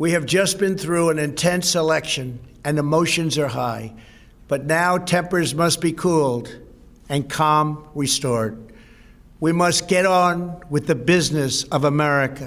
We have just been through an intense election and emotions are high, but now tempers must be cooled and calm restored. We must get on with the business of America.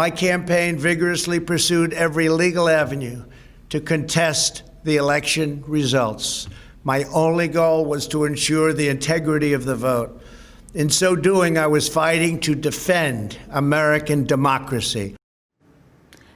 My campaign vigorously pursued every legal avenue to contest the election results. My only goal was to ensure the integrity of the vote. In so doing, I was fighting to defend American democracy.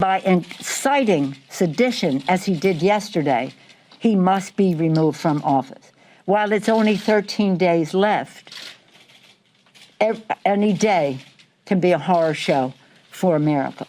By inciting sedition as he did yesterday, he must be removed from office. While it's only 13 days left, any day can be a horror show for America.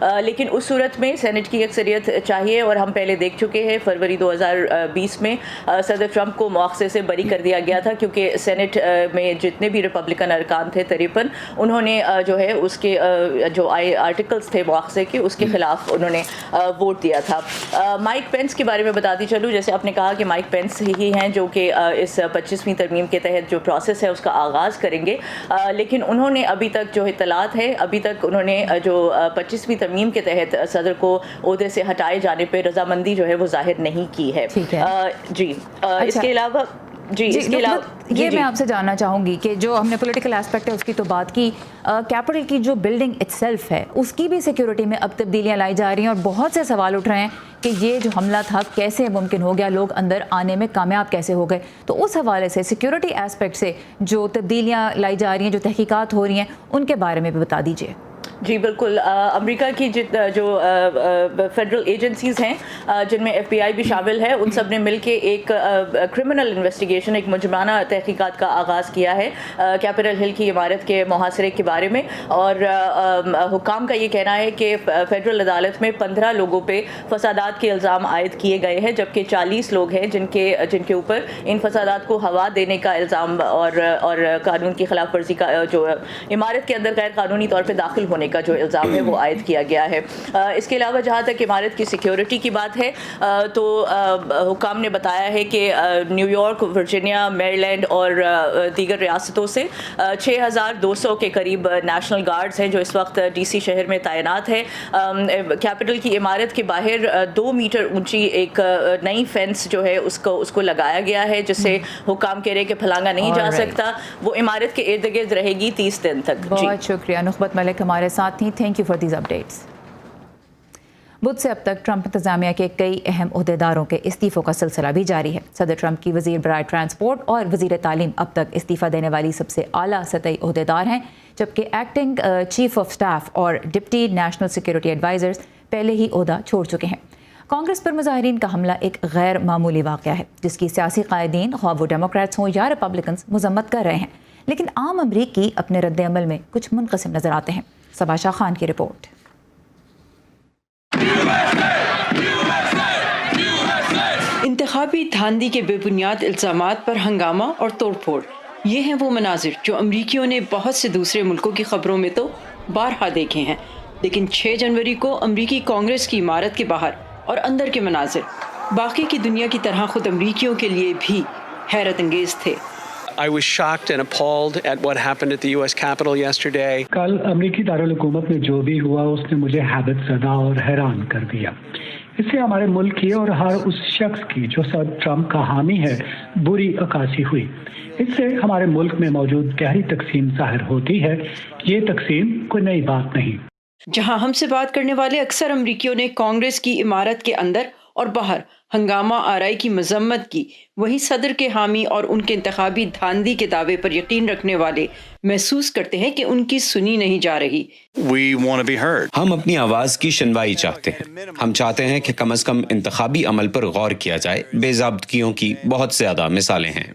لیکن اس صورت میں Saint کی اکثریت چاہیے, اور ہم پہلے دیکھ چکے ہیں فروری 2020 میں صدر ٹرمپ کو مواخذے سے بری کر دیا گیا تھا, کیونکہ سینٹ میں جتنے بھی ریپبلکن ارکان تھے 53, انہوں نے جو ہے اس کے جو آرٹیکلس تھے مواخذے کے, اس کے خلاف انہوں نے ووٹ دیا تھا. مائک پینس کے بارے میں بتاتی چلوں, جیسے آپ نے کہا کہ مائک پینس ہی ہیں جو کہ اس 25ویں ترمیم کے تحت جو پروسیس ہے اس کا آغاز کریں گے, لیکن انہوں نے ابھی تک جو اطلاعات ہے, ابھی تک انہوں نے جو 25ویں ترمیم کے تحت صدر کو عہدے سے ہٹائے جانے پہ رضامندی جو ہے وہ ظاہر نہیں کی ہے. جی اس کے علاوہ اس کے علاوہ یہ میں آپ سے جاننا چاہوں گی کہ جو ہم نے پولیٹیکل ایسپیکٹ ہے اس کی تو بات کی, کیپٹل کی جو بلڈنگ اٹ سیلف ہے اس کی بھی سیکیورٹی میں اب تبدیلیاں لائی جا رہی ہیں, اور بہت سے سوال اٹھ رہے ہیں کہ یہ جو حملہ تھا کیسے ممکن ہو گیا, لوگ اندر آنے میں کامیاب کیسے ہو گئے. تو اس حوالے سے سیکیورٹی ایسپیکٹ سے جو تبدیلیاں لائی جا رہی ہیں, جو تحقیقات ہو رہی ہیں, ان کے بارے میں بھی بتا دیجیے. جی بالکل, امریکہ کی جو فیڈرل ایجنسیز ہیں جن میں FBI بھی شامل ہے, ان سب نے مل کے ایک کرمنل انویسٹیگیشن, ایک مجرمانہ تحقیقات کا آغاز کیا ہے کیپٹل ہل کی عمارت کے محاصرے کے بارے میں. اور حکام کا یہ کہنا ہے کہ فیڈرل عدالت میں 15 لوگوں پہ فسادات کے الزام عائد کیے گئے ہیں, جبکہ 40 لوگ ہیں جن کے اوپر ان فسادات کو ہوا دینے کا الزام اور قانون کی خلاف ورزی کا, جو عمارت کے اندر غیر قانونی طور پہ داخل ہونے کا جو الزام ہے وہ عائد کیا گیا ہے. اس کے علاوہ جہاں تک عمارت کی سیکیورٹی کی بات ہے تو حکام نے بتایا ہے کہ نیو یارک, ورجینیا, میریلینڈ اور دیگر ریاستوں سے 6200 کے قریب نیشنل گارڈز ہیں جو اس وقت DC شہر میں تعینات ہے. کیپٹل کی عمارت کے باہر 2 میٹر اونچی ایک نئی فینس جو ہے اس کو لگایا گیا ہے, جس سے حکام کہہ رہے کہ پھلانگا نہیں جا سکتا. وہ عمارت کے ارد گرد رہے گی 30 دن تک. بہت شکریہ نخبت ملک ہمارے ساتھ تھیں. Thank you for these updates. بدھ سے اب تک ٹرمپ انتظامیہ کے کئی اہم عہدیداروں کے استعفوں کا سلسلہ بھی جاری ہے. صدر ٹرمپ کی وزیر برائے ٹرانسپورٹ اور وزیر تعلیم اب تک استعفیٰ دینے والی سب سے اعلیٰ سطحی عہدیدار ہیں, جبکہ ایکٹنگ چیف آف سٹاف اور ڈپٹی نیشنل سیکیورٹی ایڈوائزرز پہلے ہی عہدہ چھوڑ چکے ہیں. کانگریس پر مظاہرین کا حملہ ایک غیر معمولی واقعہ ہے جس کی سیاسی قائدین, خواہ وہ ڈیموکریٹس ہوں یا ریپبلکنز, مذمت کر رہے ہیں, لیکن عام امریکی اپنے رد عمل میں کچھ منقسم نظر آتے ہیں. صبا شاہ خان کی رپورٹ. انتخابی دھاندلی کے بے بنیاد الزامات پر ہنگامہ اور توڑ پھوڑ, یہ ہیں وہ مناظر جو امریکیوں نے بہت سے دوسرے ملکوں کی خبروں میں تو بارہا دیکھے ہیں, لیکن 6 جنوری کو امریکی کانگریس کی عمارت کے باہر اور اندر کے مناظر باقی کی دنیا کی طرح خود امریکیوں کے لیے بھی حیرت انگیز تھے. I was shocked and appalled at what happened at the US Capitol yesterday. کل امریکی دارالحکومت میں جو بھی ہوا اس نے مجھے حیرت زدہ اور حیران کر دیا. اس سے ہمارے ملک کی اور ہر اس شخص کی جو صدر ٹرمپ کا حامی ہے بری عکاسی ہوئی. اس سے ہمارے ملک میں موجود گہری تقسیم ظاہر ہوتی ہے. یہ تقسیم کوئی نئی بات نہیں. جہاں ہم سے بات کرنے والے اکثر امریکیوں نے کانگریس کی عمارت کے اندر اور باہر ہنگامہ آرائی کی مذمت کی, وہی صدر کے حامی اور ان کے انتخابی دھاندلی کے دعوے پر یقین رکھنے والے محسوس کرتے ہیں کہ ان کی سنی نہیں جا رہی. ہم اپنی آواز کی شنوائی چاہتے ہیں. ہم چاہتے ہیں کہ کم از کم انتخابی عمل پر غور کیا جائے. بے ضابطگیوں کی بہت زیادہ مثالیں ہیں.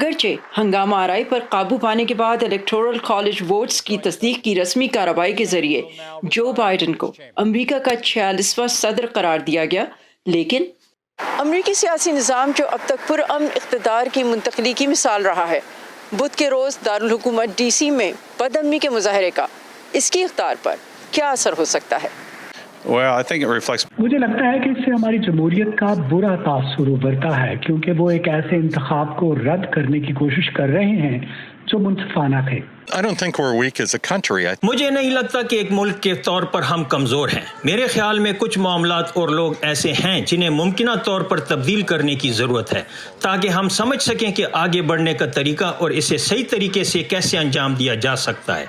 گرچہ ہنگامہ آرائی پر قابو پانے کے بعد الیکٹورل کالج ووٹس کی تصدیق کی رسمی کارروائی کے ذریعے جو بائیڈن کو امریکہ کا 46واں صدر قرار دیا گیا, لیکن امریکی سیاسی نظام جو اب تک پرامن اقتدار کی منتقلی کی مثال رہا ہے, بدھ کے روز دارالحکومت DC میں بد امنی کے مظاہرے کا اس کی اقتدار پر کیا اثر ہو سکتا ہے؟ مجھے لگتا ہے کہ اس سے ہماری جمہوریت کا برا تاثر ابھرتا ہے, کیونکہ وہ ایک ایسے انتخاب کو رد کرنے کی کوشش کر رہے ہیں جو منصفانہ تھے. مجھے نہیں لگتا کہ ایک ملک کے طور پر ہم کمزور ہیں. میرے خیال میں کچھ معاملات اور لوگ ایسے ہیں جنہیں ممکنہ طور پر تبدیل کرنے کی ضرورت ہے تاکہ ہم سمجھ سکیں کہ آگے بڑھنے کا طریقہ اور اسے صحیح طریقے سے کیسے انجام دیا جا سکتا ہے.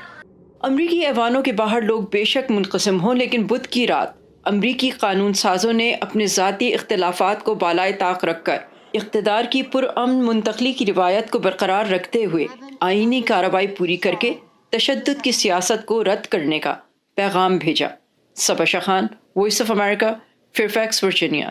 امریکی ایوانوں کے باہر لوگ بے شک منقسم ہوں, لیکن بدھ کی رات امریکی قانون سازوں نے اپنے ذاتی اختلافات کو بالائے طاق رکھ کر اقتدار کی پرامن منتقلی کی روایت کو برقرار رکھتے ہوئے آئینی کارروائی پوری کر کے تشدد کی سیاست کو رد کرنے کا پیغام بھیجا. Saba Shah Khan, Voice of America, Fairfax, Virginia.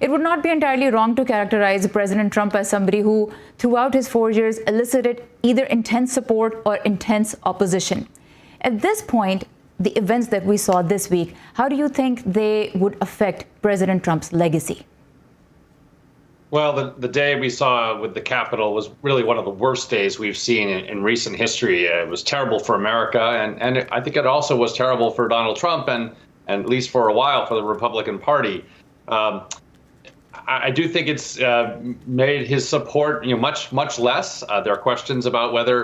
It would not be entirely wrong to characterize President Trump as somebody who, throughout his 4 years, elicited either intense support or intense opposition. At this point, the events that we saw this week, how do you think they would affect President Trump's legacy? Well, the day we saw with the Capitol was really one of the worst days we've seen in recent history. It was terrible for America, and I think it also was terrible for Donald Trump and at least for a while for the Republican Party. I do think it's made his support much less. There are questions about whether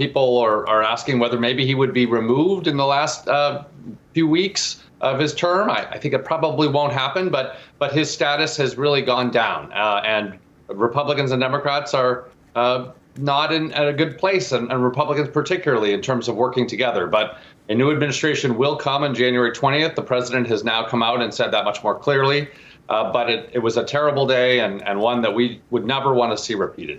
people are asking whether maybe he would be removed in the last few weeks of his term. I think it probably won't happen, but his status has really gone down, and Republicans and Democrats are not at a good place, and Republicans particularly in terms of working together. But a new administration will come on January 20th. The president has now come out and said that much more clearly. But it was a terrible day and one that we would never want to see repeated.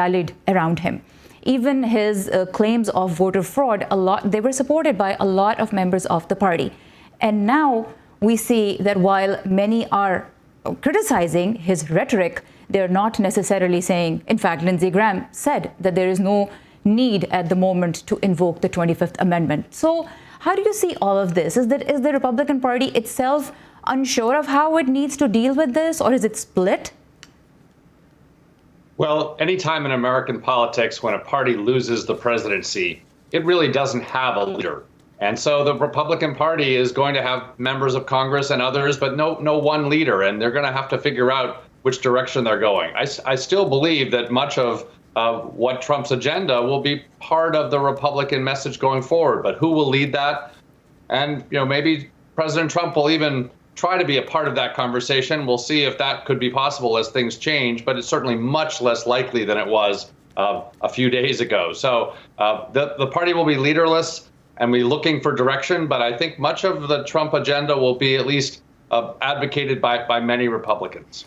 rallied around him. Even his claims of voter fraud, they were supported by a lot of members of the party. And now we see that while many are criticizing his rhetoric, they're not necessarily saying, in fact, Lindsey Graham said that there is no need at the moment to invoke the 25th Amendment. So how do you see all of this? Is the Republican Party itself unsure of how it needs to deal with this, or is it split? Well, anytime in American politics when a party loses the presidency, it really doesn't have a leader. And so the Republican Party is going to have members of Congress and others, but no one leader. And they're going to have to figure out which direction they're going. I still believe that much of what Trump's agenda will be part of the Republican message going forward. But who will lead that? And maybe President Trump will even try to be a part of that conversation. We'll see if that could be possible as things change, but it's certainly much less likely than it was a few days ago. So the party will be leaderless and be looking for direction, but I think much of the Trump agenda will be at least advocated by many Republicans.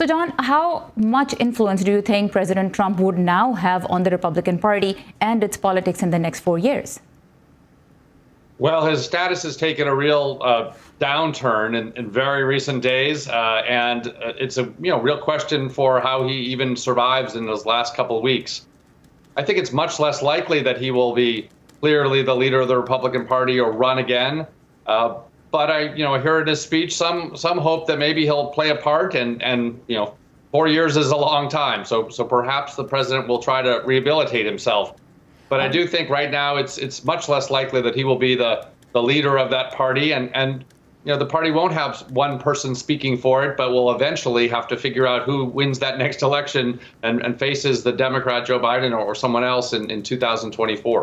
So John, how much influence do you think President Trump would now have on the Republican Party and its politics in the next 4 years? Well, his status has taken a real downturn in very recent days, and it's a real question for how he even survives in those last couple of weeks. I think it's much less likely that he will be clearly the leader of the Republican Party or run again. But I hear in his speech some hope that maybe he'll play a part, and 4 years is a long time, so perhaps the president will try to rehabilitate himself. But I do think right now it's much less likely that he will be the leader of that party, and the party won't have one person speaking for it, but will eventually have to figure out who wins that next election and faces the Democrat Joe Biden or someone else in 2024.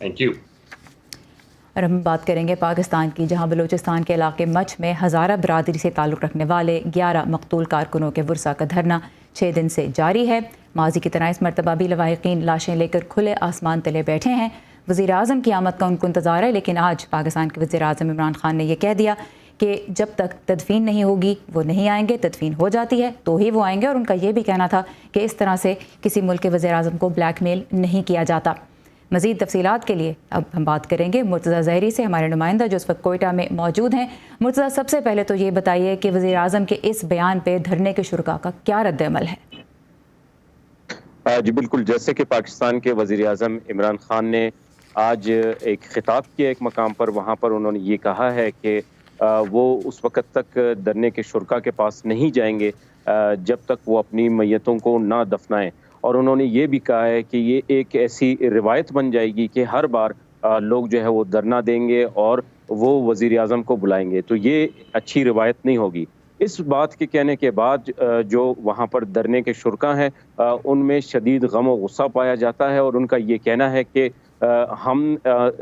Thank you. اور ہم بات کریں گے پاکستان کی، جہاں بلوچستان کے علاقے مچھ میں ہزارہ برادری سے تعلق رکھنے والے 11 مقتول کارکنوں کے ورثہ کا دھرنا 6 دن سے جاری ہے۔ ماضی کی طرح اس مرتبہ بھی لواحقین لاشیں لے کر کھلے آسمان تلے بیٹھے ہیں۔ وزیر اعظم کی آمد کا ان کو انتظار ہے، لیکن آج پاکستان کے وزیر اعظم عمران خان نے یہ کہہ دیا کہ جب تک تدفین نہیں ہوگی وہ نہیں آئیں گے، تدفین ہو جاتی ہے تو ہی وہ آئیں گے، اور ان کا یہ بھی کہنا تھا کہ اس طرح سے کسی ملک کے وزیر اعظم کو بلیک میل نہیں کیا جاتا۔ مزید تفصیلات کے لیے اب ہم بات کریں گے مرتضیٰ ظہری سے، ہمارے نمائندہ جو اس وقت کوئٹہ میں موجود ہیں۔ مرتضیٰ، سب سے پہلے تو یہ بتائیے کہ وزیر اعظم کے اس بیان پہ دھرنے کے شرکاء کا کیا رد عمل ہے؟ جی بالکل، جیسے کہ پاکستان کے وزیر اعظم عمران خان نے آج ایک خطاب کیا ایک مقام پر، وہاں پر انہوں نے یہ کہا ہے کہ وہ اس وقت تک دھرنے کے شرکاء کے پاس نہیں جائیں گے جب تک وہ اپنی میتوں کو نہ دفنائیں، اور انہوں نے یہ بھی کہا ہے کہ یہ ایک ایسی روایت بن جائے گی کہ ہر بار لوگ جو ہے وہ دھرنا دیں گے اور وہ وزیر اعظم کو بلائیں گے، تو یہ اچھی روایت نہیں ہوگی۔ اس بات کے کہنے کے بعد جو وہاں پر دھرنے کے شرکاء ہیں ان میں شدید غم و غصہ پایا جاتا ہے، اور ان کا یہ کہنا ہے کہ ہم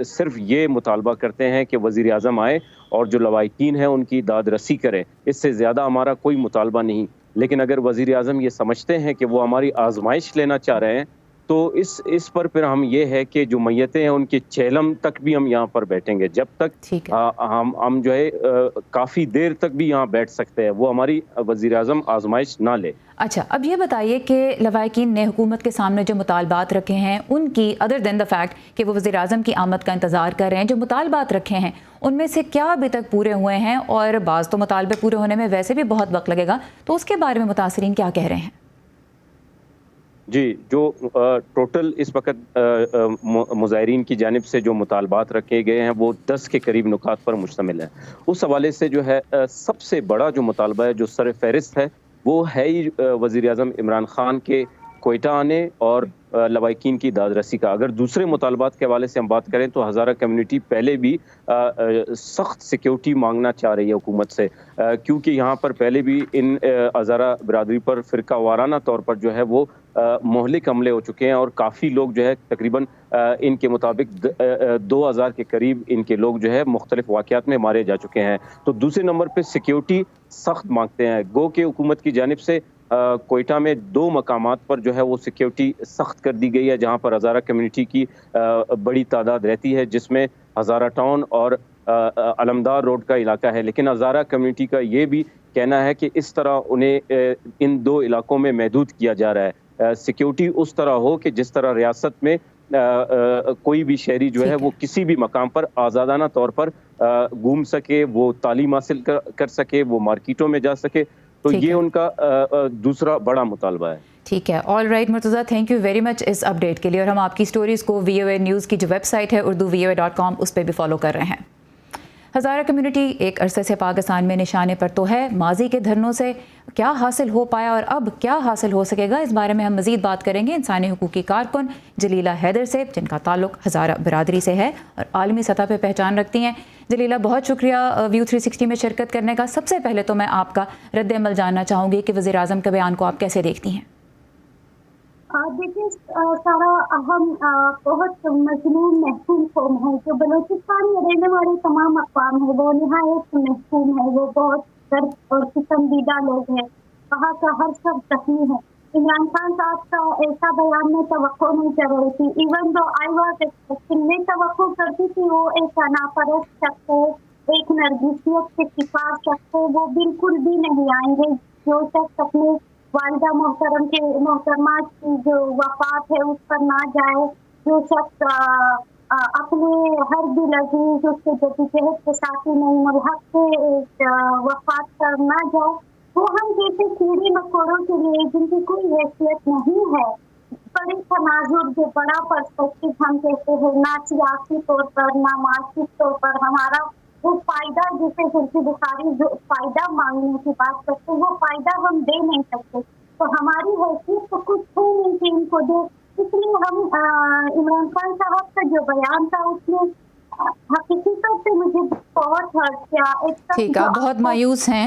صرف یہ مطالبہ کرتے ہیں کہ وزیر اعظم آئے اور جو لواحقین ہیں ان کی داد رسی کریں، اس سے زیادہ ہمارا کوئی مطالبہ نہیں۔ لیکن اگر وزیر اعظم یہ سمجھتے ہیں کہ وہ ہماری آزمائش لینا چاہ رہے ہیں تو اس پر پھر ہم یہ ہے کہ جو میتیں ہیں ان کے چہلم تک بھی ہم یہاں پر بیٹھیں گے، جب تک ہم جو ہے کافی دیر تک بھی یہاں بیٹھ سکتے ہیں، وہ ہماری وزیر اعظم آزمائش نہ لے۔ اچھا، اب یہ بتائیے کہ لواحقین نے حکومت کے سامنے جو مطالبات رکھے ہیں ان کی ادر دین دا فیکٹ کہ وہ وزیر اعظم کی آمد کا انتظار کر رہے ہیں، جو مطالبات رکھے ہیں ان میں سے کیا ابھی تک پورے ہوئے ہیں؟ اور بعض تو مطالبے پورے ہونے میں ویسے بھی بہت وقت لگے گا، تو اس کے بارے میں متاثرین کیا کہہ رہے ہیں؟ جی، جو ٹوٹل اس وقت مظاہرین کی جانب سے جو مطالبات رکھے گئے ہیں وہ 10 کے قریب نکات پر مشتمل ہیں۔ اس حوالے سے جو ہے سب سے بڑا جو مطالبہ ہے جو سر فہرست ہے وہ ہے ہی وزیر اعظم عمران خان کے کوئٹہ آنے اور لواحقین کی داد رسی کا۔ اگر دوسرے مطالبات کے حوالے سے ہم بات کریں تو ہزارہ کمیونٹی پہلے بھی سخت سیکیورٹی مانگنا چاہ رہی ہے حکومت سے، کیونکہ یہاں پر پہلے بھی ان ہزارہ برادری پر فرقہ وارانہ طور پر جو ہے وہ مہلک حملے ہو چکے ہیں، اور کافی لوگ جو ہے تقریباً ان کے مطابق 2000 کے قریب ان کے لوگ جو ہے مختلف واقعات میں مارے جا چکے ہیں۔ تو دوسرے نمبر پہ سیکیورٹی سخت مانگتے ہیں، گو کہ حکومت کی جانب سے کوئٹہ میں 2 مقامات پر جو ہے وہ سیکیورٹی سخت کر دی گئی ہے جہاں پر ہزارہ کمیونٹی کی بڑی تعداد رہتی ہے، جس میں ہزارہ ٹاؤن اور علمدار روڈ کا علاقہ ہے۔ لیکن ہزارہ کمیونٹی کا یہ بھی کہنا ہے کہ اس طرح انہیں ان 2 علاقوں میں محدود کیا جا رہا ہے، سیکیورٹی اس طرح ہو کہ جس طرح ریاست میں کوئی بھی شہری جو ہے وہ کسی بھی مقام پر آزادانہ طور پر گھوم سکے، وہ تعلیم حاصل کر سکے، وہ مارکیٹوں میں جا سکے، تو یہ ان کا دوسرا بڑا مطالبہ ہے۔ ٹھیک ہے، all right Murtaza, thank you very much اس اپڈیٹ کے لیے، اور ہم آپ کی سٹوریز کو VOA نیوز کی جو ویب سائٹ ہے urduvoa.com اس پہ بھی فالو کر رہے ہیں۔ ہزارہ کمیونٹی ایک عرصے سے پاکستان میں نشانے پر تو ہے، ماضی کے دھرنوں سے کیا حاصل ہو پایا اور اب کیا حاصل ہو سکے گا، اس بارے میں ہم مزید بات کریں گے انسانی حقوقی کارکن جلیلہ حیدر سے، جن کا تعلق ہزارہ برادری سے ہے اور عالمی سطح پہ پہچان رکھتی ہیں۔ جلیلہ، بہت شکریہ View 360 میں شرکت کرنے کا۔ سب سے پہلے تو میں آپ کا رد عمل جاننا چاہوں گی کہ وزیر اعظم کے بیان کو آپ کیسے دیکھتی ہیں؟ دیکھیے، سارا اہم بہت مظلوم محفوظ قوم ہے جو بلوچستان میں رہنے والے تمام اقوام ہیں، وہ نہایت محفوظ ہے، وہ بہت درد اور پسندیدہ لوگ ہیں، وہاں کا ہر شخص زخمی ہے۔ عمران خان صاحب کا ایسا بیان میں توقع نہیں کر رہی تھی، even though I was expecting, میں توقع کرتی تھی وہ ایک ناپرست شخص ہے، ایک نرگسیت کے شکار شخص ہے، وہ بالکل بھی نہیں آئیں گے۔ جو شخص اپنے والدہ محترمہ کی جو وفات ہے اس پر نہ جائے، جو شخص اپنے ہر دل عزیز اس کے جدوجہد کے ساتھی نہیں ملحق سے وفات پر نہ جائے، وہ ہم جیسے کیڑے مکوڑوں کے لیے جن کی کوئی حیثیت نہیں ہے، بڑے تناظر جو بڑا پرسپیکٹو ہم کہتے ہیں، نہ سیاسی طور پر نہ معاشی طور پر ہمارا وہ فائدہ، جسے ترکی بخاری جو فائدہ مانگنے کی بات کرتے وہ فائدہ ہم دے نہیں سکتے، تو ہماری حیثیت تو کچھ ہے نہیں کہ ان کو دے، اس لیے ہم عمران خان صاحب کا جو بیان تھا اس میں حقیقی طور پہ مجھے بہت ہرٹ کیا۔ ٹھیک ہے، بہت مایوس ہیں